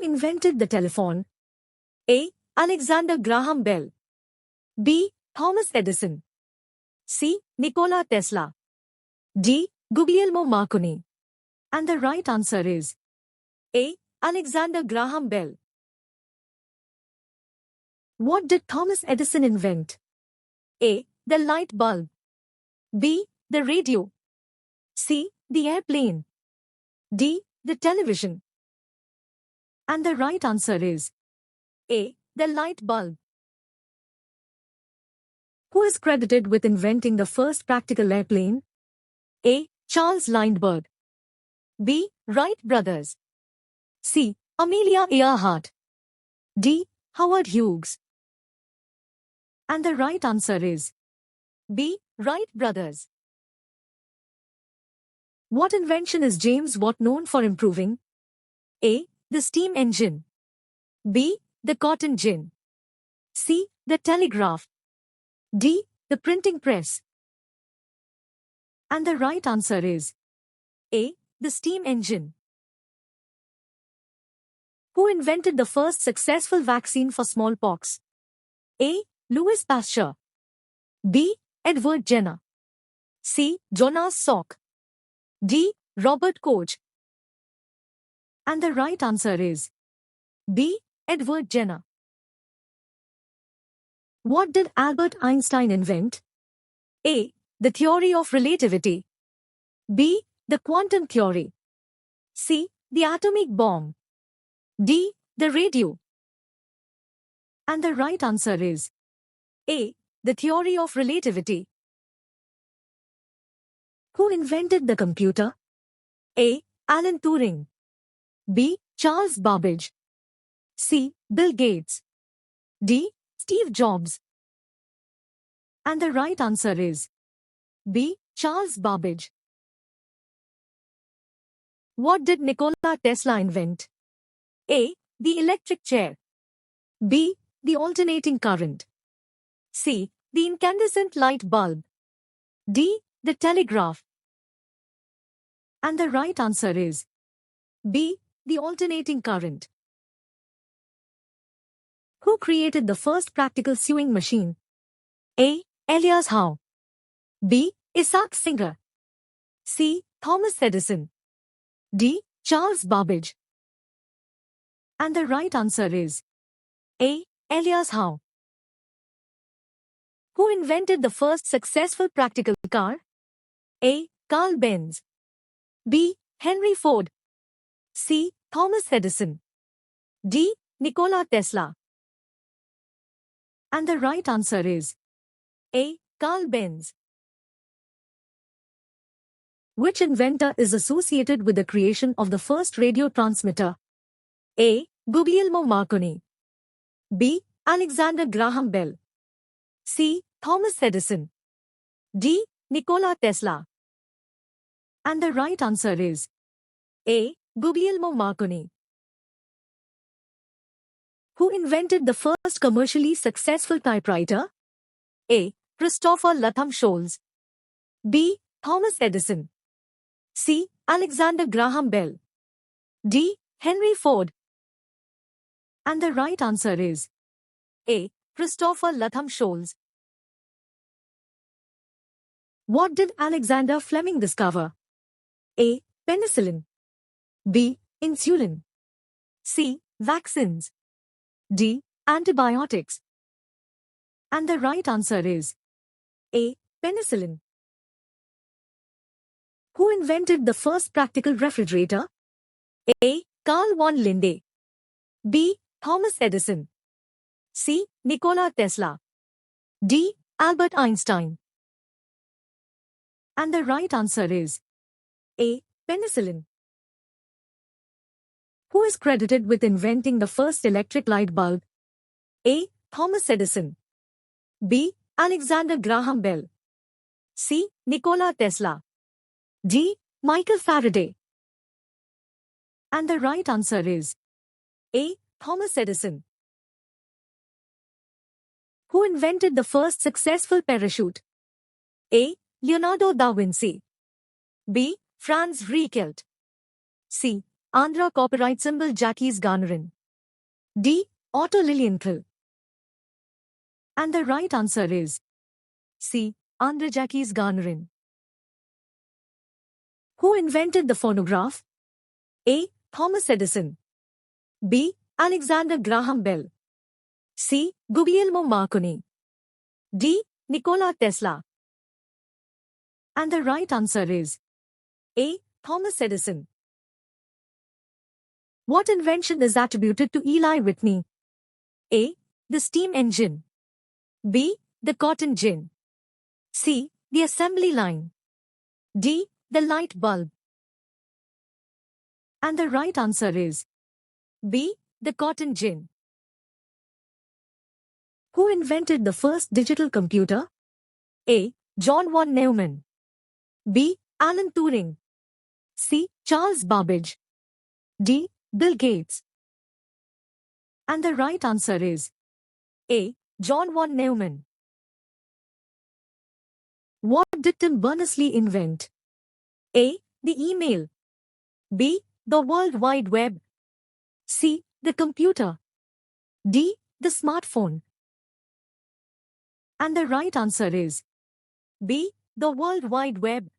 invented the telephone? A. Alexander Graham Bell. B. Thomas Edison. C. Nikola Tesla. D. Guglielmo Marconi. And the right answer is A. Alexander Graham Bell. What did Thomas Edison invent? A. The light bulb. B. The radio. C. The airplane. D. The television. And the right answer is A. The light bulb. Who is credited with inventing the first practical airplane? A. Charles Lindbergh. B. Wright brothers. C. Amelia Earhart. D. Howard Hughes. And the right answer is B. Wright brothers. What invention is James Watt known for improving? A. The steam engine. B. The cotton gin. C. The telegraph. D. The printing press. And the right answer is A. The steam engine. Who invented the first successful vaccine for smallpox? A. Louis Pasteur. B. Edward Jenner. C. Jonas Salk. D. Robert Koch. And the right answer is B. Edward Jenner. What did Albert Einstein invent? A. The theory of relativity. B. The quantum theory. C. The atomic bomb. D. The radio. And the right answer is A. The theory of relativity. Who invented the computer? A. Alan Turing. B. Charles Babbage. C. Bill Gates. D. Steve Jobs. And the right answer is B. Charles Babbage. What did Nikola Tesla invent? A. The electric chair. B. The alternating current. C. The incandescent light bulb. D. The telegraph. And the right answer is B. The alternating current. Who created the first practical sewing machine? A. Elias Howe. B. Isaac Singer. C. Thomas Edison. D. Charles Babbage. And the right answer is A. Elias Howe. Who invented the first successful practical car? A. Carl Benz. B. Henry Ford. C. Thomas Edison. D. Nikola Tesla. And the right answer is A. Carl Benz. Which inventor is associated with the creation of the first radio transmitter? A. Guglielmo Marconi. B. Alexander Graham Bell. C. Thomas Edison. D. Nikola Tesla. And the right answer is A. Guglielmo Marconi. Who invented the first commercially successful typewriter? A. Christopher Latham Scholes. B. Thomas Edison. C. Alexander Graham Bell. D. Henry Ford. And the right answer is A. Christopher Latham Scholes. What did Alexander Fleming discover? A. Penicillin. B. Insulin. C. Vaccines. D. Antibiotics. And the right answer is A. Penicillin. Who invented the first practical refrigerator? A. Carl von Linde. B. Thomas Edison. C. Nikola Tesla. D. Albert Einstein. And the right answer is A. Penicillin. Who is credited with inventing the first electric light bulb? A. Thomas Edison. B. Alexander Graham Bell. C. Nikola Tesla. D. Michael Faraday. And the right answer is A. Thomas Edison. Who invented the first successful parachute? A. Leonardo da Vinci. B. Franz Reichelt. C. Andhra copyright symbol Jacques Garnerin. D. Otto Lilienthal. And the right answer is C. Andre Jacques Garnerin. Who invented the phonograph? A. Thomas Edison. B. Alexander Graham Bell. C. Guglielmo Marconi. D. Nikola Tesla. And the right answer is A. Thomas Edison. What invention is attributed to Eli Whitney? A. The steam engine. B. The cotton gin. C. The assembly line. D. The light bulb. And the right answer is B. The cotton gin. Who invented the first digital computer? A. John von Neumann. B. Alan Turing. C. Charles Babbage. D. Bill Gates. And the right answer is A. John von Neumann. What did Tim Berners-Lee invent? A. The email. B. The World Wide Web. C. The computer. D. The smartphone. And the right answer is B. The World Wide Web.